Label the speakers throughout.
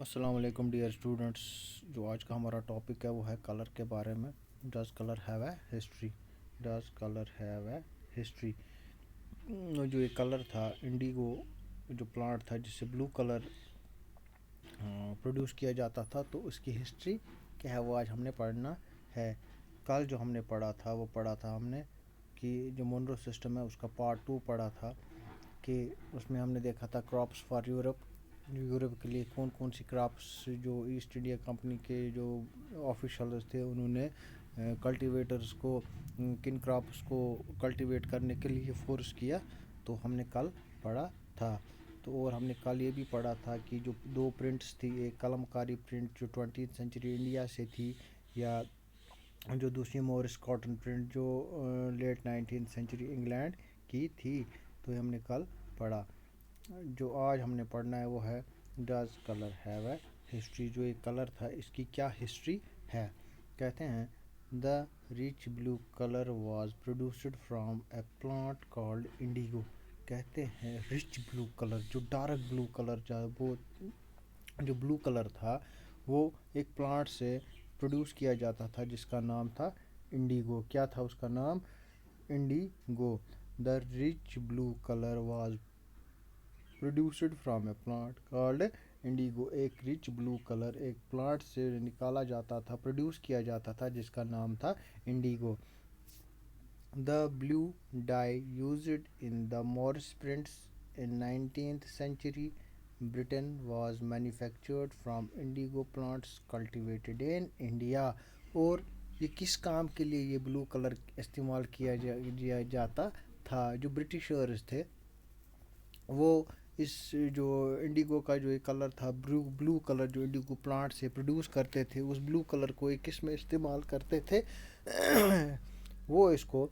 Speaker 1: السلام علیکم dear students. جو آج کا ہمارا ٹاپک ہے وہ ہے کلر کے بارے میں. Does colour have a history? Does colour have a history? جو یہ کلر تھا انڈیگو جو پلانٹ تھا جس سے بلو کلر پروڈیوس کیا جاتا تھا، تو اس کی ہسٹری کیا ہے وہ آج ہم نے پڑھنا ہے. کل جو ہم نے پڑھا تھا ہم نے کہ جو مونرو سسٹم ہے اس کا پارٹ 2 پڑھا تھا، کہ اس میں ہم نے دیکھا تھا کراپس فار یورپ کے لیے کون کون سی کراپس جو ایسٹ انڈیا کمپنی کے جو آفیشلز تھے انہوں نے کلٹیویٹرز کو کن کراپس کو کلٹیویٹ کرنے کے لیے فورس کیا، تو ہم نے کل پڑھا تھا. تو اور ہم نے کل یہ بھی پڑھا تھا کہ جو دو پرنٹس تھی، ایک قلم کاری پرنٹ جو 20th سینچری انڈیا سے تھی، یا جو دوسری مورس کاٹن پرنٹ جو لیٹ 19th سینچری انگلینڈ کی تھی، تو ہم نے کل پڑھا. جو آج ہم نے پڑھنا ہے وہ ہے does colour have a history. جو یہ کلر تھا اس کی کیا ہسٹری ہے. کہتے ہیں the rich blue colour was produced from a plant called indigo. کہتے ہیں رچ بلو کلر، جو ڈارک بلو کلر وہ جو بلو کلر تھا وہ ایک پلانٹ سے پروڈیوس کیا جاتا تھا جس کا نام تھا انڈیگو. کیا تھا اس کا نام؟ Indigo. The rich blue colour was produced from a plant called indigo. ایک رچ بلو کلر ایک پلانٹ سے نکالا جاتا تھا، پروڈیوس کیا جاتا تھا جس کا نام تھا Indigo. The blue dye used in the Morris prints in 19th century Britain was manufactured from indigo plants cultivated in India. اور یہ کس کام کے لیے یہ بلو کلر استعمال کیا جاتا تھا؟ جو برٹشرز تھے وہ اس جو انڈیگو کا جو کلر تھا، بلو کلر جو انڈیگو پلانٹ سے پروڈیوس کرتے تھے، اس بلو کلر کو ایک کس میں استعمال کرتے تھے؟ وہ اس کو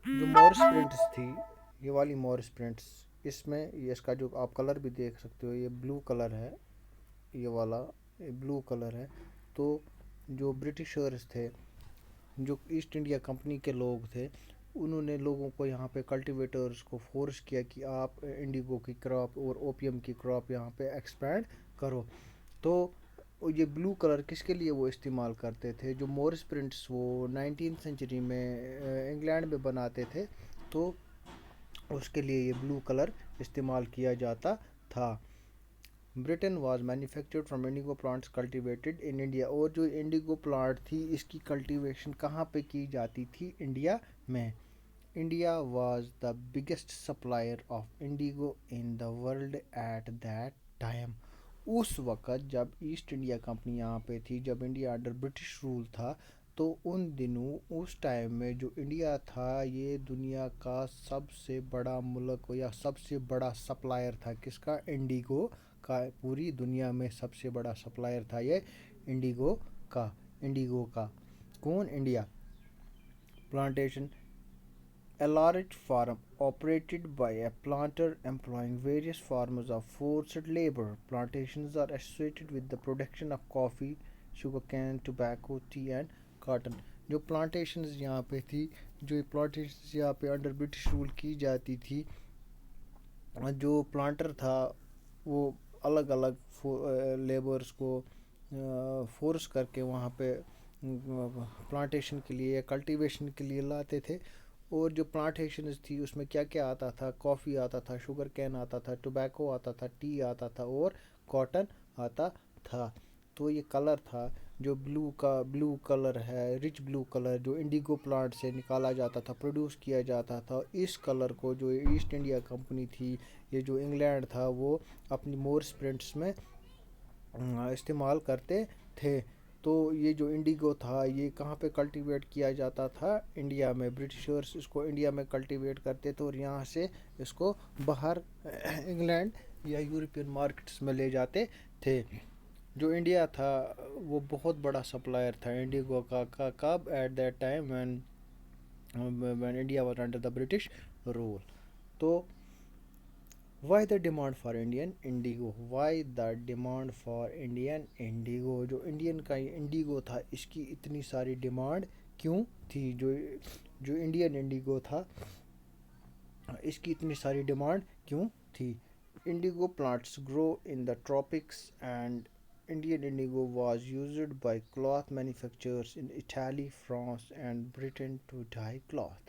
Speaker 1: جو مورس پرنٹس تھی، یہ والی مورس پرنٹس، اس میں اس کا جو آپ کلر بھی دیکھ سکتے ہو، یہ بلو کلر ہے، یہ والا بلو کلر ہے. تو جو برٹشرز تھے، جو ایسٹ انڈیا کمپنی کے لوگ تھے، انہوں نے لوگوں کو یہاں پہ کلٹیویٹرز کو فورس کیا کہ آپ انڈیگو کی کراپ اور اوپیم کی کراپ یہاں پہ ایکسپینڈ کرو. تو یہ بلو کلر کس کے لیے وہ استعمال کرتے تھے؟ جو مورس پرنٹس وہ 19th سینچری میں انگلینڈ میں بناتے تھے، تو اس کے لیے یہ بلو کلر استعمال کیا جاتا تھا. Britain was manufactured from indigo plants cultivated in India. اور جو انڈیگو پلانٹ تھی اس کی کلٹیویشن کہاں پہ کی جاتی تھی؟ انڈیا میں. India was the biggest supplier of indigo in the world at that time. اس وقت جب ایسٹ انڈیا کمپنی یہاں پہ تھی، جب انڈیا انڈر برٹش رول تھا، تو ان دنوں اس ٹائم میں جو انڈیا تھا یہ دنیا کا سب سے بڑا ملک یا سب سے بڑا سپلائر تھا. کس کا؟ انڈیگو کا. پوری دنیا میں سب سے بڑا سپلائر تھا یہ انڈیگو کا. کون؟ India. Plantation A large farm operated by a planter employing various forms of forced labor. Plantations are associated with the production of coffee, sugarcane, tobacco, tea and cotton. جو پلانٹیشنز یہاں پہ تھی، جو plantations یہاں پہ under British rule کی جاتی تھی، جو پلانٹر تھا وہ الگ الگ لیبرز کو فورس کر کے وہاں پہ پلانٹیشن کے لیے، کلٹیویشن کے لیے لاتے تھے. اور جو پلانٹیشنز تھی اس میں کیا کیا آتا تھا؟ کافی آتا تھا، شوگر کین آتا تھا، ٹوبیکو آتا تھا، ٹی آتا تھا اور کاٹن آتا تھا. تو یہ کلر تھا جو بلو کلر ہے، رچ بلو کلر، جو انڈیگو پلانٹ سے نکالا جاتا تھا، پروڈیوس کیا جاتا تھا. اس کلر کو جو ایسٹ انڈیا کمپنی تھی، یہ جو انگلینڈ تھا، وہ اپنی مورس پرنٹس میں استعمال کرتے تھے. تو یہ جو انڈیگو تھا یہ کہاں پہ کلٹیویٹ کیا جاتا تھا؟ انڈیا میں. برٹشرز اس کو انڈیا میں کلٹیویٹ کرتے تھے اور یہاں سے اس کو باہر انگلینڈ یا یورپین مارکیٹس میں لے جاتے تھے. جو انڈیا تھا وہ بہت بڑا سپلائر تھا انڈیگو کا. کب؟ At that time when India was under the British rule. تو why the demand for Indian indigo? Why the demand for Indian indigo? جو انڈین کا انڈیگو تھا اس کی اتنی ساری ڈیمانڈ کیوں تھی؟ جو انڈین انڈیگو تھا اس کی اتنی ساری ڈیمانڈ کیوں تھی؟ Indigo plants grow in the tropics, and Indian indigo was used by cloth manufacturers in Italy, France and Britain to dye cloth.